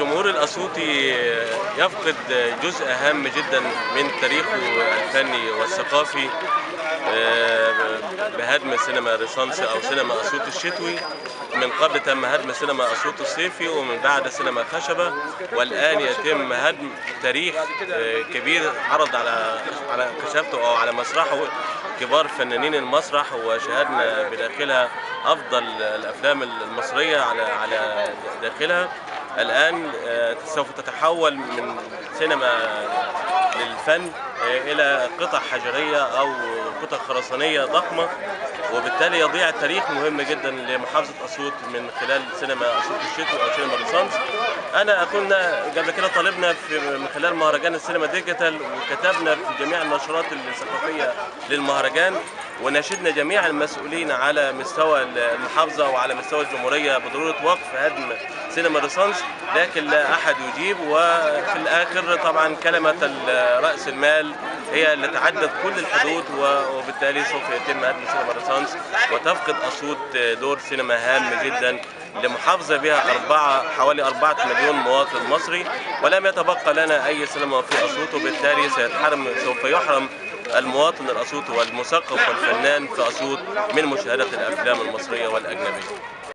الجمهور الأسيوطي يفقد جزء هام جدا من تاريخه الفني والثقافي بهدم سينما رينيسانس أو سينما أسيوط الشتوي. من قبل تم هدم سينما أسيوط الصيفي، ومن بعد سينما خشبة، والآن يتم هدم تاريخ كبير عرض على كشافته أو على مسرحه كبار فنانين المسرح، وشاهدنا بداخلها أفضل الأفلام المصرية على داخلها. الآن سوف تتحول من سينما للفن إلى قطع حجرية أو قطع خرسانية ضخمة، وبالتالي يضيع تاريخ مهم جدا لمحافظة أسيوط من خلال سينما أسيوط الشتوي أو سينما رينيسانس. كنا قبل كده طالبنا من خلال مهرجان السينما ديجيتال، وكتبنا في جميع النشرات الثقافية للمهرجان، وناشدنا جميع المسؤولين على مستوى المحافظة وعلى مستوى الجمهورية بضرورة وقف هدم سينما رينيسانس، لكن لا أحد يجيب. وفي الآخر طبعا كلمة رأس المال هي اللي تعدت كل الحدود، وبالتالي سوف يتم هدم سينما رينيسانس، وتفقد أسيوط دور سينما هام جدا لمحافظة بها حوالي 4 مليون مواطن مصري، ولم يتبقى لنا أي سينما في أسيوط، وبالتالي سوف يحرم المواطن الأسيوطي والمثقف والفنان في أسيوط من مشاهدة الأفلام المصرية والأجنبية.